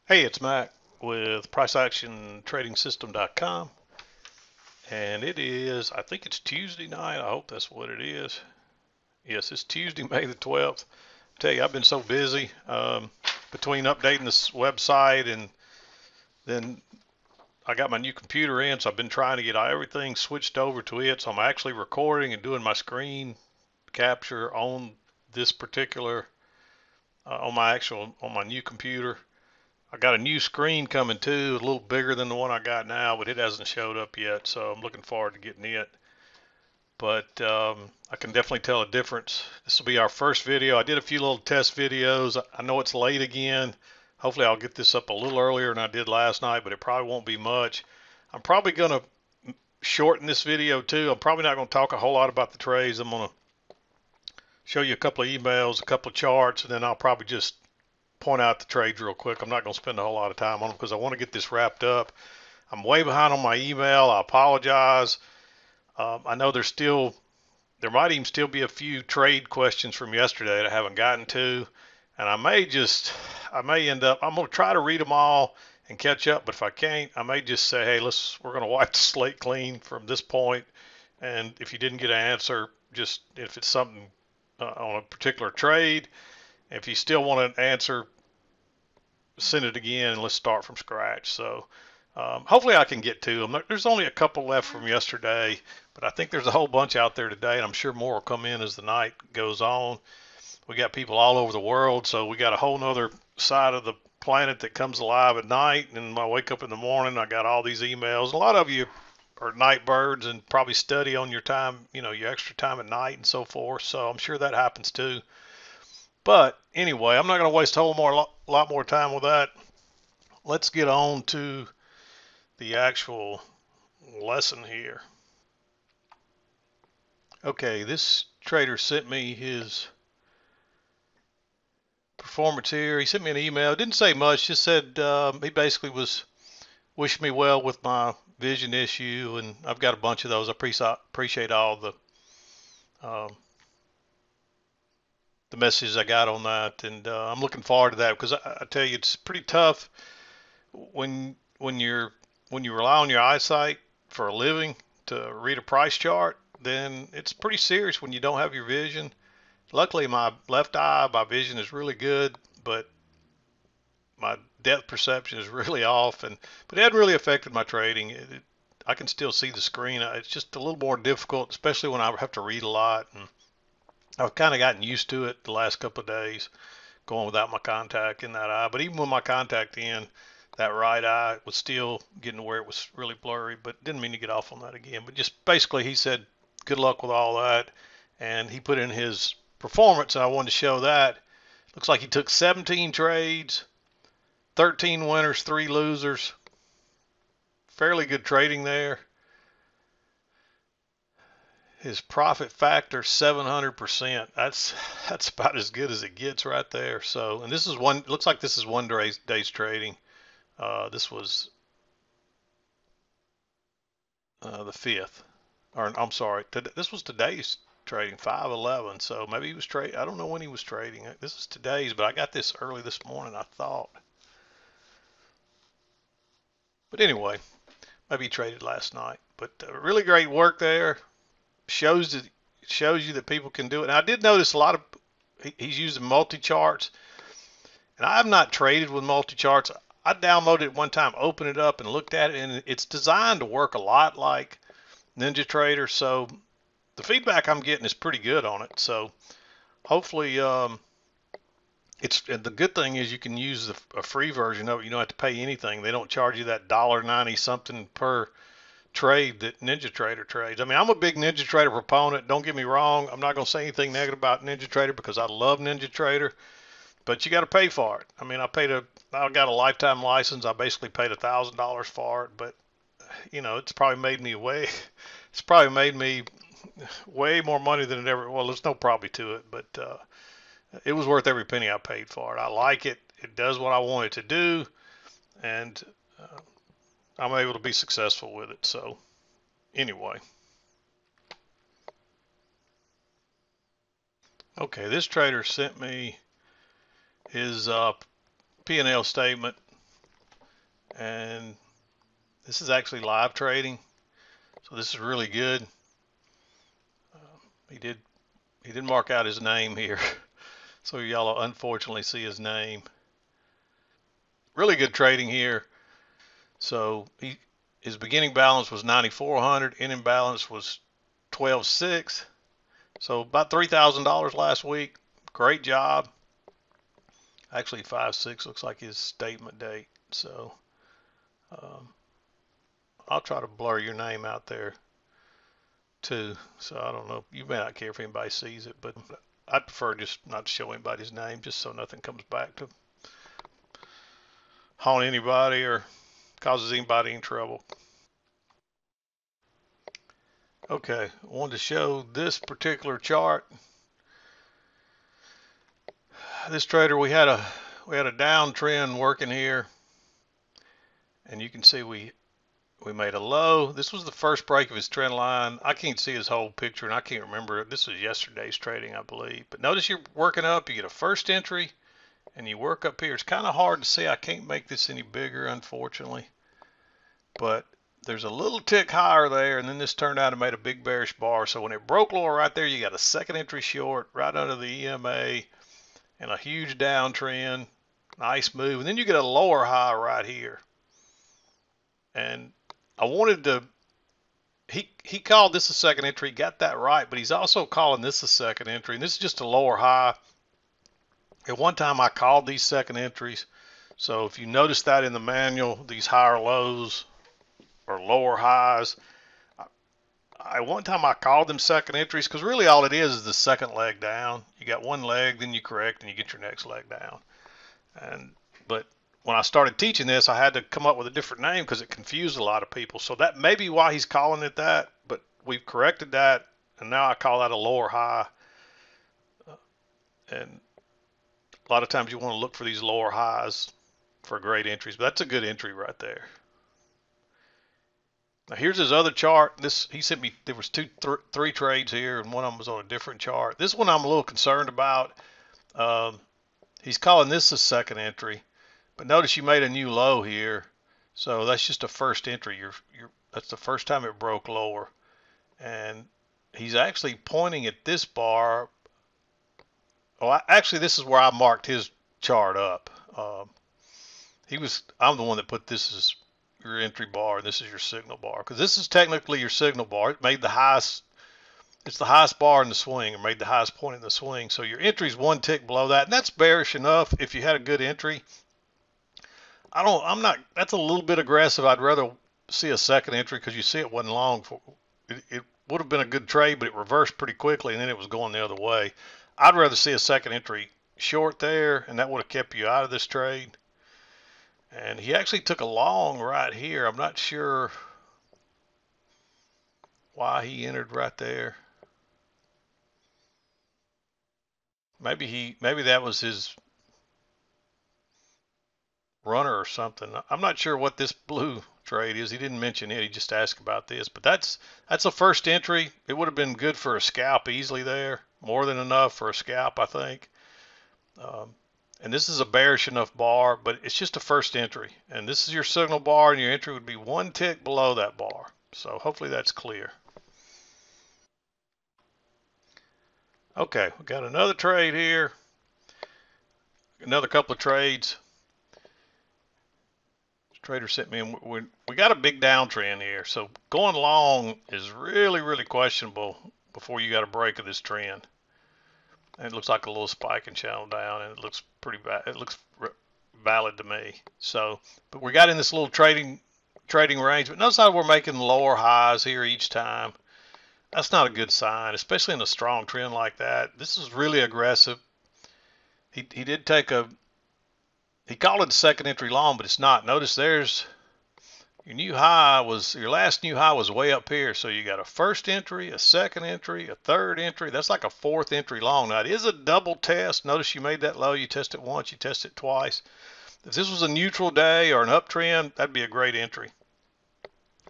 Hey, it's Mac with PriceActionTradingSystem.com, and I think it's Tuesday night. I hope that's what it is. Yes, it's Tuesday, May the 12th. I tell you, I've been so busy between updating this website and then I got my new computer in, so I've been trying to get everything switched over to it. So I'm actually recording and doing my screen capture on this particular, on my new computer. I got a new screen coming too, a little bigger than the one I got now, but it hasn't showed up yet, so I'm looking forward to getting it. But I can definitely tell a difference. This will be our first video. I did a few little test videos. I know it's late again. Hopefully I'll get this up a little earlier than I did last night, but it probably won't be much. I'm probably going to shorten this video too. I'm probably not going to talk a whole lot about the trades. I'm going to show you a couple of emails, a couple of charts, and then I'll probably just point out the trades real quick. I'm not going to spend a whole lot of time on them because I want to get this wrapped up. I'm way behind on my email. I apologize. I know there might even still be a few trade questions from yesterday that I haven't gotten to, and I may end up, I'm going to try to read them all and catch up, but if I can't, I may just say, hey, we're going to wipe the slate clean from this point, and if you didn't get an answer, just if it's something on a particular trade, if you still want an answer, send it again and let's start from scratch. So hopefully I can get to them. There's only a couple left from yesterday, but I think there's a whole bunch out there today, and I'm sure more will come in as the night goes on. We got people all over the world, so we got a whole nother side of the planet that comes alive at night. And when I wake up in the morning, I got all these emails. A lot of you are night birds and probably study on your time, your extra time at night and so forth. So I'm sure that happens too. But anyway, I'm not going to waste a lot more time with that. Let's get on to the actual lesson here. Okay, this trader sent me his performance here. He sent me an email. Didn't say much. Just said he basically was wishing me well with my vision issue, and I've got a bunch of those. I appreciate all um, the messages I got on that, and I'm looking forward to that because I tell you it's pretty tough when you rely on your eyesight for a living to read a price chart. Then it's pretty serious when you don't have your vision. Luckily, my left eye, my vision is really good, but my depth perception is really off, but it hadn't really affected my trading. I can still see the screen. It's just a little more difficult, especially when I have to read a lot. And I've kind of gotten used to it the last couple of days, going without my contact in that eye. But even with my contact in, that right eye was still getting to where it was really blurry, but didn't mean to get off on that again. But just basically, he said, good luck with all that. And he put in his performance, and I wanted to show that. Looks like he took 17 trades, 13 winners, 3 losers. Fairly good trading there. His profit factor 700%. That's about as good as it gets right there. So, and this is one. Looks like this is one day's trading. This was the 5th, or I'm sorry, this was today's trading, 5/11. So maybe he was trading. I don't know when he was trading. This is today's, but I got this early this morning, I thought. But anyway, maybe he traded last night. But really great work there. Shows you that people can do it. And I did notice a lot of he's using multi charts, and I have not traded with multi charts. I downloaded it one time, opened it up, and looked at it, and it's designed to work a lot like NinjaTrader. So the feedback I'm getting is pretty good on it. So hopefully, the good thing is you can use a free version of it. You don't have to pay anything. They don't charge you that $1.90 something per trade that NinjaTrader trades. I mean, I'm a big NinjaTrader proponent. Don't get me wrong. I'm not going to say anything negative about NinjaTrader because I love NinjaTrader, but you got to pay for it. I mean, I got a lifetime license. I basically paid $1,000 for it, but it's probably made me way more money than it ever. Well, there's no probably to it, but it was worth every penny I paid for it. I like it. It does what I want it to do, and I'm able to be successful with it. So anyway, okay, this trader sent me his P&L statement. and this is actually live trading, so this is really good. He did he did mark out his name here, so y'all will unfortunately see his name. Really good trading here. So his beginning balance was 9,400, ending balance was 12,600. So about $3,000 last week. Great job. Actually 5/6 looks like his statement date. So um, I'll try to blur your name out there too. So I don't know. You may not care if anybody sees it, but I'd prefer just not to show anybody's name, just so nothing comes back to haunt anybody or causes anybody any trouble. Okay, I wanted to show this particular chart. This trader, we had a downtrend working here, and you can see we made a low. This was the first break of his trend line. I can't see his whole picture, and I can't remember. This was yesterday's trading, I believe. But notice you're working up. You get a first entry, and you work up here. It's kind of hard to see. I can't make this any bigger, unfortunately. But there's a little tick higher there, and then this turned out and made a big bearish bar. So when it broke lower right there, you got a second entry short right under the EMA and a huge downtrend. Nice move. And then you get a lower high right here. And I wanted to, he called this a second entry, got that right, but he's also calling this a second entry. And this is just a lower high. At one time I called these second entries. So if you notice that in the manual, these higher lows or lower highs, one time I called them second entries because really all it is the second leg down. You got one leg, then you correct, and you get your next leg down. But when I started teaching this, I had to come up with a different name because it confused a lot of people. So that may be why he's calling it that, but we've corrected that, and now I call that a lower high. And a lot of times you want to look for these lower highs for great entries, but that's a good entry right there. Now here's his other chart. He sent me, there was three trades here, and one of them was on a different chart. This one I'm a little concerned about. He's calling this a second entry, but notice you made a new low here, so that's just a first entry. That's the first time it broke lower, and he's actually pointing at this bar. Well, actually, this is where I marked his chart up. I'm the one that put this as your entry bar, and this is your signal bar, because this is technically your signal bar. It made the highest. It's the highest bar in the swing, or made the highest point in the swing. So your entry's one tick below that, and that's bearish enough if you had a good entry. That's a little bit aggressive. I'd rather see a second entry because you see it wasn't long. It would have been a good trade, but it reversed pretty quickly, and then it was going the other way. I'd rather see a second entry short there, and that would have kept you out of this trade. And he actually took a long right here. I'm not sure why he entered right there. Maybe that was his runner or something. I'm not sure what this blue trade is. He didn't mention it. He just asked about this. But that's a first entry. It would have been good for a scalp easily there. More than enough for a scalp, I think. And this is a bearish enough bar, but it's just a first entry. And this is your signal bar, and your entry would be one tick below that bar. So hopefully that's clear. Okay, we got another trade here. Another couple of trades. Trader sent me, and we got a big downtrend here. So going long is really, really questionable before you got a break of this trend. And it looks like a little spike and channel down, and it looks pretty bad. It looks valid to me. So, but we got in this little trading range. But notice how we're making lower highs here each time. That's not a good sign, especially in a strong trend like that. This is really aggressive. He did take he called it a second entry long, but it's not. Notice there's your last new high was way up here. So you got a first entry, a second entry, a third entry. That's like a fourth entry long. Now it is a double test. Notice you made that low. You test it once, you test it twice. If this was a neutral day or an uptrend, that'd be a great entry.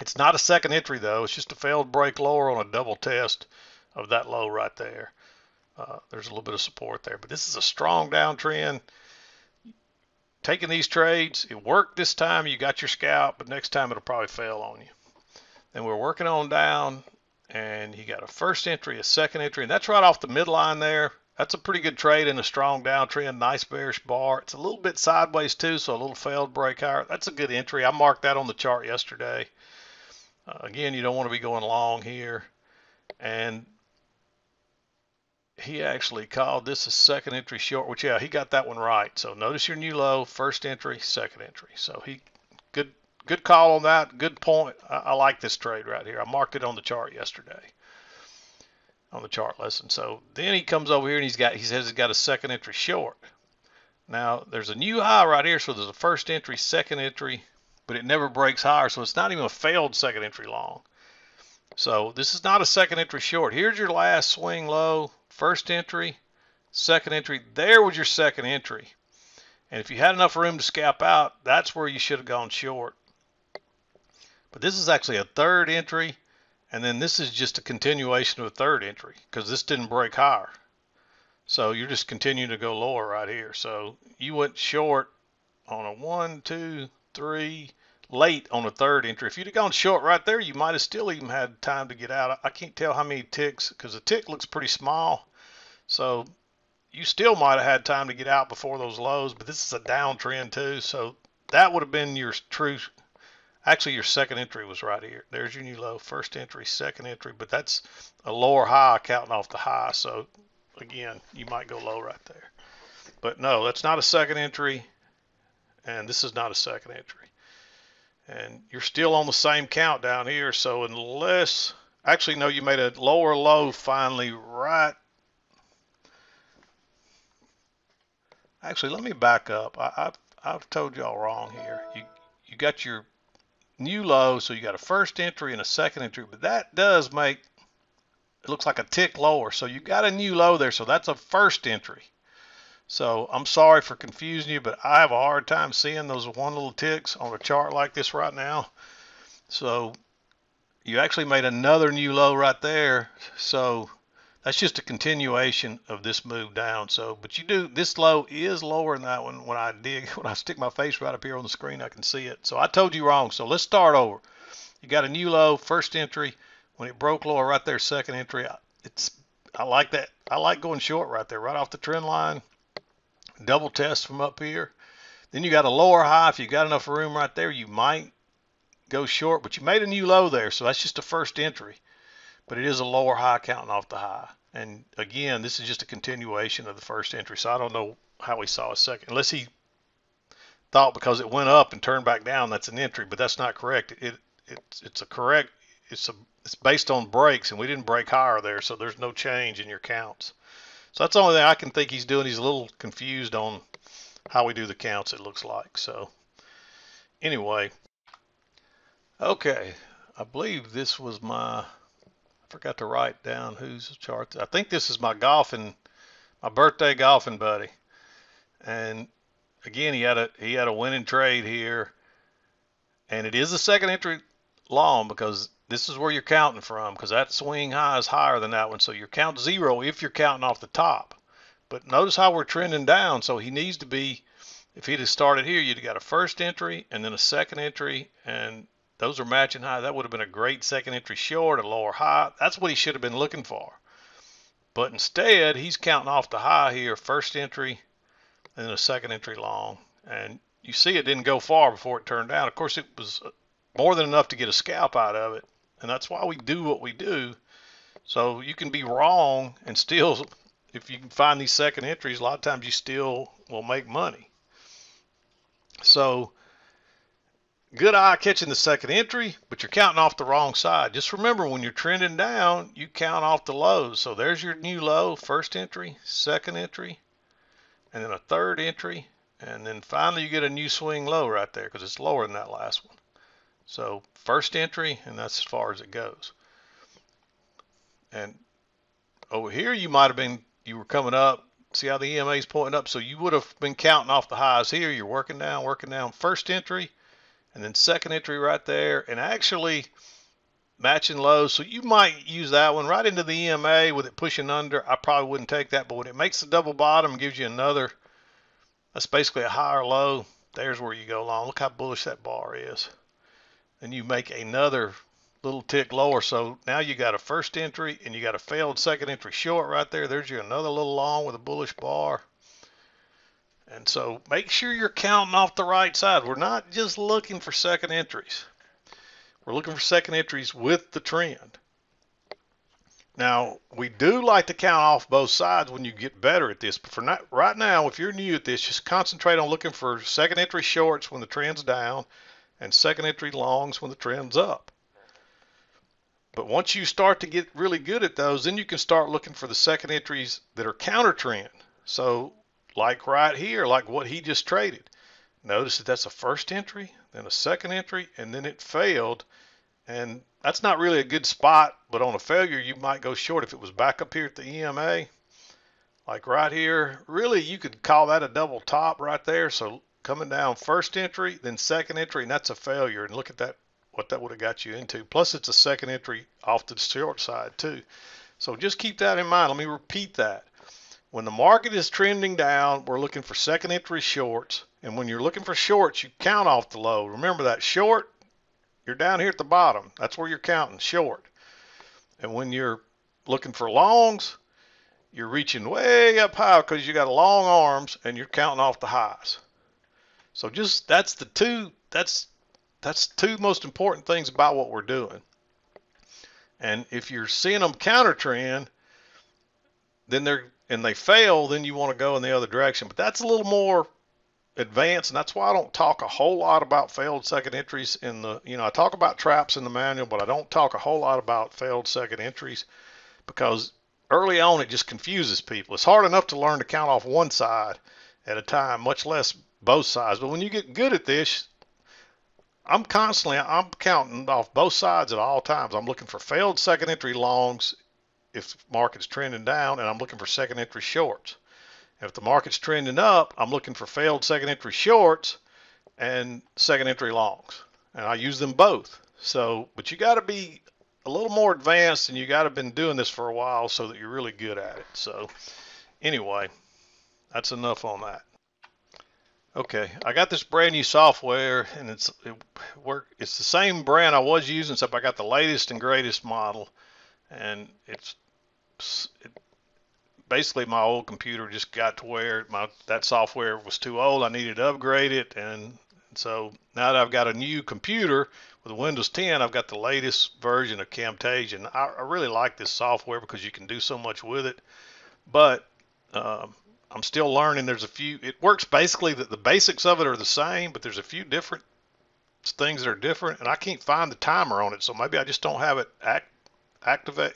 It's not a second entry though. It's just a failed break lower on a double test of that low right there. There's a little bit of support there, but this is a strong downtrend. taking these trades. It worked this time. You got your scalp, but next time it'll probably fail on you. Then we're working on down, and you got a first entry, a second entry, and that's right off the midline there. That's a pretty good trade in a strong downtrend, nice bearish bar. It's a little bit sideways too, so a little failed break higher. That's a good entry. I marked that on the chart yesterday. Again, you don't want to be going long here. And he actually called this a second entry short, which, yeah, he got that one right. So notice your new low, first entry, second entry. So he good call on that. Good point. I like this trade right here. I marked it on the chart yesterday, on the chart lesson. So then he comes over here and he says he's got a second entry short. Now there's a new high right here, so there's a first entry, second entry, but it never breaks higher, so it's not even a failed second entry long. So this is not a second entry short. Here's your last swing low, first entry, second entry. There was your second entry. And if you had enough room to scalp out, that's where you should have gone short. But this is actually a third entry, and then this is just a continuation of a third entry because this didn't break higher. So you're just continuing to go lower right here. So you went short on a 1, 2, 3, late on a third entry. If you'd have gone short right there, you might have still even had time to get out. I can't tell how many ticks because the tick looks pretty small. So you still might have had time to get out before those lows, but this is a downtrend too. So that would have been your true. Actually, your second entry was right here. There's your new low, first entry, second entry, but that's a lower high counting off the high. So again, you might go low right there. But no, that's not a second entry, and this is not a second entry. And you're still on the same count down here. So unless, actually, no, you made a lower low finally right. Actually, let me back up. I've told y'all wrong here. You got your new low, so you got a first entry and a second entry, but that does make it looks like a tick lower. So you got a new low there, so that's a first entry. So I'm sorry for confusing you, but I have a hard time seeing those one little ticks on a chart like this right now. So you actually made another new low right there. So that's just a continuation of this move down. So, but you do, this low is lower than that one. When I stick my face right up here on the screen, I can see it. So I told you wrong. So let's start over. You got a new low, first entry. When it broke lower right there, second entry. I like that. I like going short right there, right off the trend line. Double test from up here. Then you got a lower high. If you got enough room right there, you might go short, but you made a new low there. So that's just a first entry, but it is a lower high counting off the high. And again, this is just a continuation of the first entry. So I don't know how he saw a second, unless he thought because it went up and turned back down, that's an entry, but that's not correct. It's based on breaks, and we didn't break higher there. So there's no change in your counts. So that's the only thing I can think he's doing. He's a little confused on how we do the counts, it looks like. So anyway, okay, I believe this was I forgot to write down whose chart. I think this is my birthday golfing buddy. And again, he had a winning trade here, and it is a second entry long because this is where you're counting from, because that swing high is higher than that one. So you're count zero if you're counting off the top. But notice how we're trending down. So he needs to be, if he'd have started here, you'd have got a first entry and then a second entry, and those are matching high. That would have been a great second entry short, a lower high. That's what he should have been looking for. But instead, he's counting off the high here, first entry and then a second entry long. And you see it didn't go far before it turned down. Of course, it was more than enough to get a scalp out of it. And that's why we do what we do. So you can be wrong and still, if you can find these second entries, a lot of times you still will make money. So good eye catching the second entry, but you're counting off the wrong side. Just remember, when you're trending down, you count off the lows. So there's your new low, first entry, second entry, and then a third entry. And then finally you get a new swing low right there because it's lower than that last one. So first entry, and that's as far as it goes. And over here, you were coming up. See how the EMA is pointing up? So you would have been counting off the highs here. You're working down, first entry, and then second entry right there, and actually matching lows. So you might use that one right into the EMA with it pushing under. I probably wouldn't take that, but when it makes the double bottom and gives you another, that's basically a higher low. There's where you go long. Look how bullish that bar is. Then you make another little tick lower. So now you got a first entry and you got a failed second entry short right there. There's you another little long with a bullish bar. And so make sure you're counting off the right side. We're not just looking for second entries. We're looking for second entries with the trend. Now, we do like to count off both sides when you get better at this, but for not, right now, if you're new at this, just concentrate on looking for second entry shorts when the trend's down and second entry longs when the trend's up. But once you start to get really good at those, then you can start looking for the second entries that are counter trend. So like right here, like what he just traded. Notice that that's a first entry, then a second entry, and then it failed. And that's not really a good spot, but on a failure, you might go short if it was back up here at the EMA. Like right here, really you could call that a double top right there. So coming down first entry, then second entry, and that's a failure. And look at that, what that would have got you into. Plus it's a second entry off to the short side too. So just keep that in mind. Let me repeat that. When the market is trending down, we're looking for second entry shorts. And when you're looking for shorts, you count off the low. Remember that short, you're down here at the bottom. That's where you're counting, short. And when you're looking for longs, you're reaching way up high because you got long arms and you're counting off the highs. So just that's two most important things about what we're doing. And if you're seeing them counter trend, then they fail, then you want to go in the other direction. But that's a little more advanced, and that's why I don't talk a whole lot about failed second entries in the, I talk about traps in the manual, but I don't talk a whole lot about failed second entries because early on it just confuses people. It's hard enough to learn to count off one side at a time, much less both sides. But when you get good at this, I'm counting off both sides at all times. I'm looking for failed second entry longs if the market's trending down, and I'm looking for second entry shorts. If the market's trending up, I'm looking for failed second entry shorts and second entry longs. And I use them both. So, but you got to be a little more advanced and you got to been doing this for a while so that you're really good at it. So anyway, that's enough on that. Okay, I got this brand new software and it's the same brand I was using, except I got the latest and greatest model. And basically my old computer just got to where that software was too old. I needed to upgrade it, and so now that I've got a new computer with Windows 10, I've got the latest version of Camtasia. And I really like this software because you can do so much with it, but I'm still learning. There's a few, it works basically, the basics of it are the same, but there's a few different things that are different, and I can't find the timer on it, so maybe I just don't have it activate,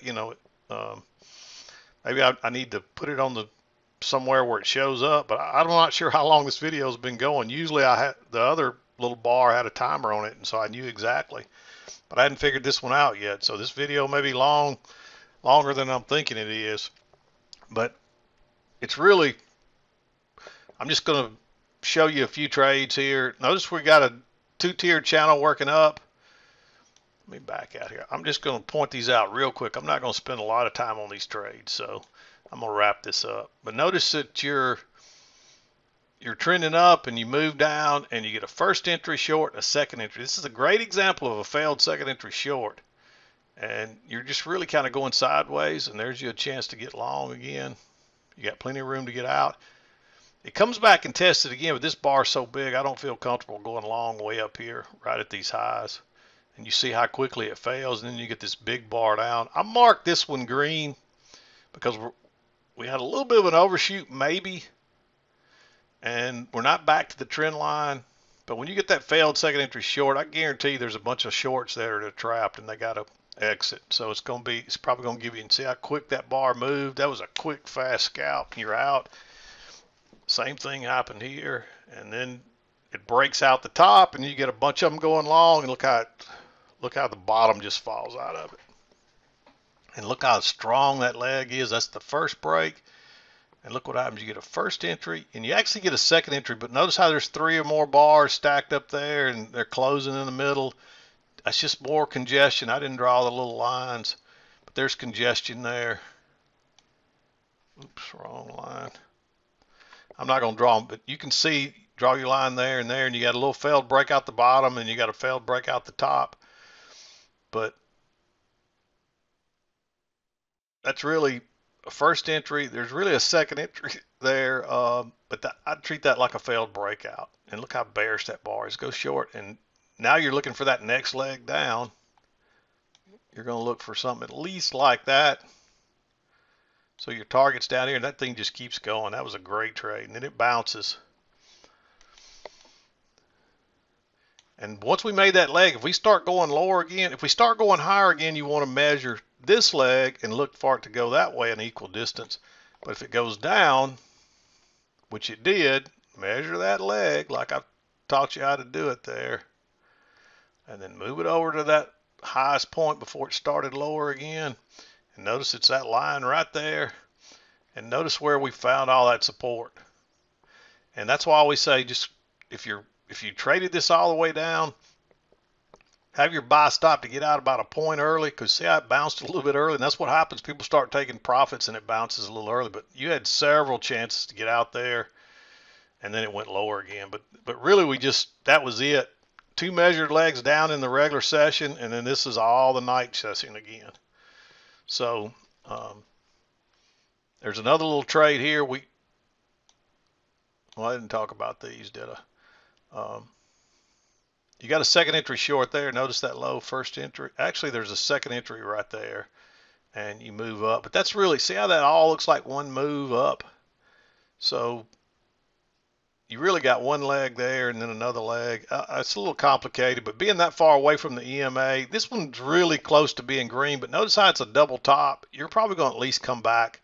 maybe I need to put it on somewhere where it shows up, but I'm not sure how long this video has been going. Usually the other little bar had a timer on it, and so I knew exactly, but I hadn't figured this one out yet. So this video may be longer than I'm thinking it is, but it's really, I'm just going to show you a few trades here. Notice we got a two-tiered channel working up. Let me back out here. I'm just going to point these out real quick. I'm not going to spend a lot of time on these trades, so I'm going to wrap this up. But notice that you're trending up and you move down and you get a first entry short and a second entry. This is a great example of a failed second entry short. And you're just really kind of going sideways, and there's you a chance to get long again. You got plenty of room to get out. It comes back and tests it again, but this bar is so big I don't feel comfortable going long way up here right at these highs. And you see how quickly it fails, and then you get this big bar down. I marked this one green because we had a little bit of an overshoot maybe, and we're not back to the trend line. But when you get that failed second entry short, I guarantee there's a bunch of shorts there that are trapped and they got to exit. So it's probably going to give you, and see how quick that bar moved. That was a quick, fast scalp, and you're out. Same thing happened here, and then it breaks out the top, and you get a bunch of them going long, and look how the bottom just falls out of it. And look how strong that leg is. That's the first break. And look what happens. You get a first entry, and you actually get a second entry, but notice how there's 3 or more bars stacked up there, and they're closing in the middle. That's just more congestion. I didn't draw the little lines, but there's congestion there. Oops, wrong line. I'm not going to draw them, but you can see draw your line there, and you got a little failed break out the bottom, and you got a failed break out the top. But that's really a first entry. There's really a second entry there, but I'd treat that like a failed breakout. And look how bearish that bar is. Go short, and now you're looking for that next leg down. You're going to look for something at least like that. So your target's down here, and that thing just keeps going. That was a great trade, and then it bounces. And once we made that leg, if we start going lower again, if we start going higher again, you want to measure this leg and look for it to go that way an equal distance. But if it goes down, which it did, measure that leg like I've taught you how to do it there. And then move it over to that highest point before it started lower again. And notice it's that line right there. And notice where we found all that support. And that's why we say, just if you traded this all the way down, have your buy stop to get out about a point early, because see how it bounced a little bit early, and that's what happens. People start taking profits and it bounces a little early, but you had several chances to get out there, and then it went lower again. But really, that was it. 2 measured legs down in the regular session, and then this is all the night session again. So there's another little trade here. Well, I didn't talk about these, did I? You got a second entry short there. Notice that low first entry. Actually, there's a second entry right there, and you move up. But that's really, see how that all looks like one move up? So you really got one leg there and then another leg. It's a little complicated, but being that far away from the EMA, this one's really close to being green, but notice how it's a double top. You're probably going to at least come back.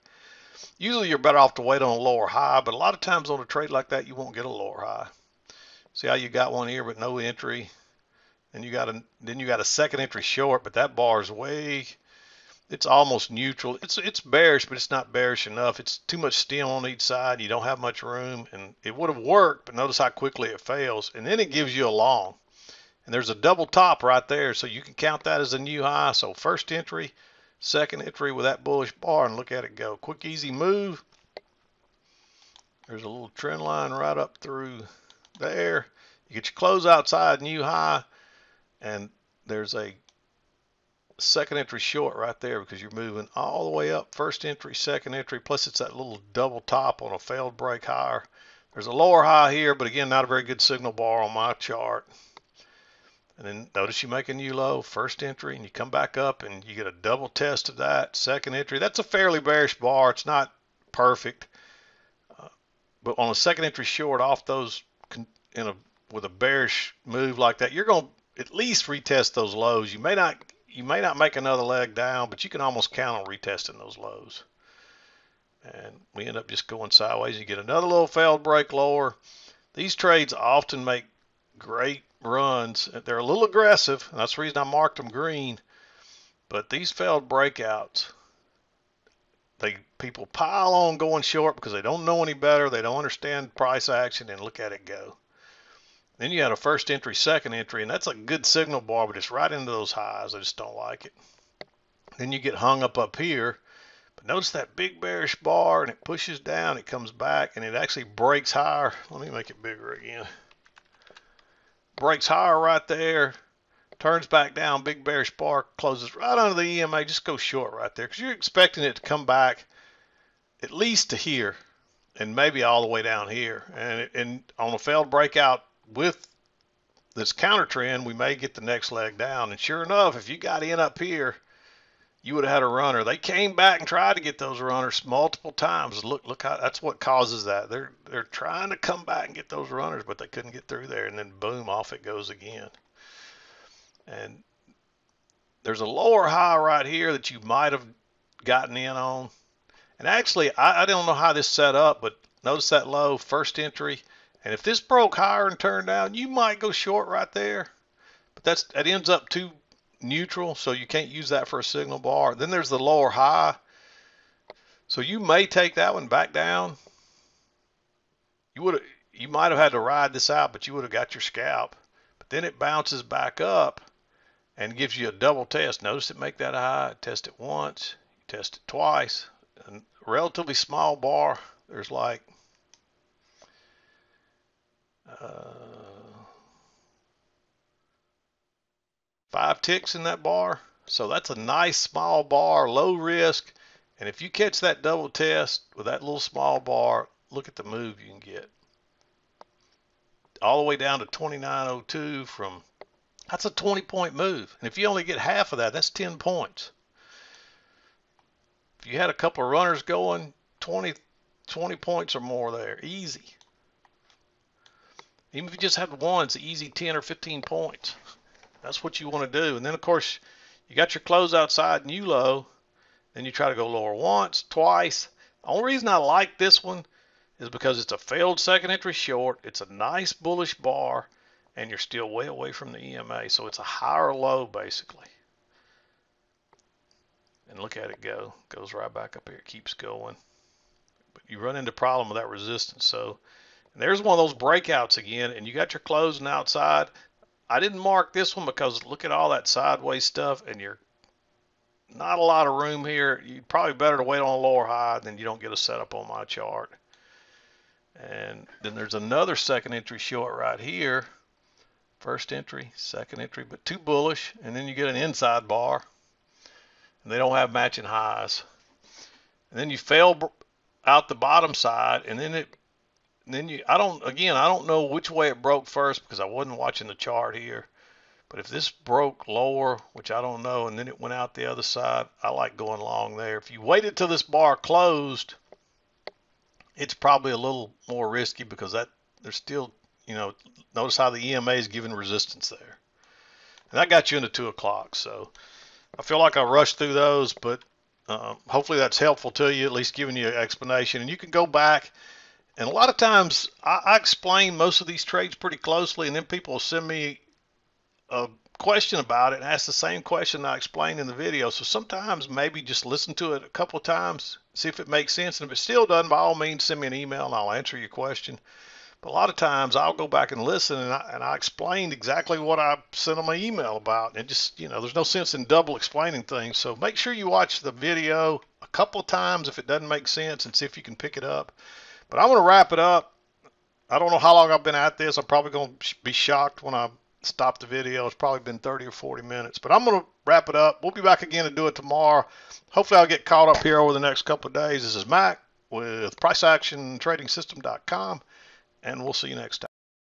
Usually you're better off to wait on a lower high, but a lot of times on a trade like that, you won't get a lower high. See how you got one here but no entry, and then you got a second entry short, but that bar is it's almost neutral. It's bearish, but it's not bearish enough. It's too much stem on each side. You don't have much room, and it would have worked, but notice how quickly it fails, and then it gives you a long, and there's a double top right there, so you can count that as a new high. So first entry, second entry with that bullish bar, and look at it go. Quick, easy move. There's a little trend line right up through there. You get your close outside, new high, and there's a second entry short right there because you're moving all the way up. First entry, second entry, plus it's that little double top on a failed break higher. There's a lower high here, but again, not a very good signal bar on my chart. And then notice you make a new low, first entry, and you come back up and you get a double test of that, second entry. That's a fairly bearish bar. It's not perfect. But on a second entry short off those with a bearish move like that, you're going to at least retest those lows. You may not make another leg down, but you can almost count on retesting those lows. And we end up just going sideways. You get another little failed break lower. These trades often make great runs. They're a little aggressive, and that's the reason I marked them green. But these failed breakouts, people pile on going short because they don't know any better. They don't understand price action, and look at it go. Then you had a first entry, second entry, and that's a good signal bar, but it's right into those highs. I just don't like it. Then you get hung up here, but notice that big bearish bar, and it pushes down, it comes back, and it actually breaks higher. Let me make it bigger again. Breaks higher right there, turns back down, big bearish bar, closes right under the EMA. Just go short right there because you're expecting it to come back at least to here and maybe all the way down here. And on a failed breakout with this counter trend, we may get the next leg down. And sure enough, if you got in up here, you would have had a runner. They came back and tried to get those runners multiple times. Look how that's what causes that. They're trying to come back and get those runners, but they couldn't get through there, and then boom, off it goes again. And there's a lower high right here that you might have gotten in on. And actually, I don't know how this set up, but notice that low first entry. And if this broke higher and turned down, you might go short right there. But that ends up too neutral, so you can't use that for a signal bar. Then there's the lower high. So you may take that one back down. You might have had to ride this out, but you would have got your scalp. But then it bounces back up and gives you a double test. Notice it make that high, test it once, you test it twice. A relatively small bar. There's like 5 ticks in that bar. So that's a nice small bar, low risk. And if you catch that double test with that little small bar, look at the move you can get. All the way down to 29.02 from, that's a 20-point move. And if you only get half of that, that's 10 points. If you had a couple of runners going, 20 points or more there, easy. Even if you just had one, it's easy 10 or 15 points. That's what you want to do. And then, of course, you got your close outside and you low. Then you try to go lower once, twice. The only reason I like this one is because it's a failed second entry short. It's a nice bullish bar, and you're still way away from the EMA. So it's a higher low, basically. And look at it go. Goes right back up here. Keeps going. But you run into problem with that resistance. So and there's one of those breakouts again, and you got your closing outside. I didn't mark this one because look at all that sideways stuff, and you're not a lot of room here. You'd probably better to wait on a lower high, then you don't get a setup on my chart. And then there's another second entry short right here. First entry, second entry, but too bullish. And then you get an inside bar, and they don't have matching highs. And then you fail out the bottom side, and then I don't know which way it broke first because I wasn't watching the chart here. But if this broke lower, which I don't know, and then it went out the other side, I like going long there. If you waited till this bar closed, it's probably a little more risky because there's still, notice how the EMA is giving resistance there. And that got you into 2 o'clock. So I feel like I rushed through those, but hopefully that's helpful to you, at least giving you an explanation. And you can go back. And a lot of times I explain most of these trades pretty closely, and then people will send me a question about it and ask the same question I explained in the video. So sometimes maybe just listen to it a couple of times, see if it makes sense. And if it still doesn't, by all means, send me an email and I'll answer your question. But a lot of times I'll go back and listen, and I explained exactly what I sent them my email about. And just, there's no sense in double explaining things. So make sure you watch the video a couple of times if it doesn't make sense and see if you can pick it up. But I'm going to wrap it up. I don't know how long I've been at this. I'm probably going to be shocked when I stop the video. It's probably been 30 or 40 minutes. But I'm going to wrap it up. We'll be back again to do it tomorrow. Hopefully I'll get caught up here over the next couple of days. This is Mac with PriceActionTradingSystem.com, and we'll see you next time.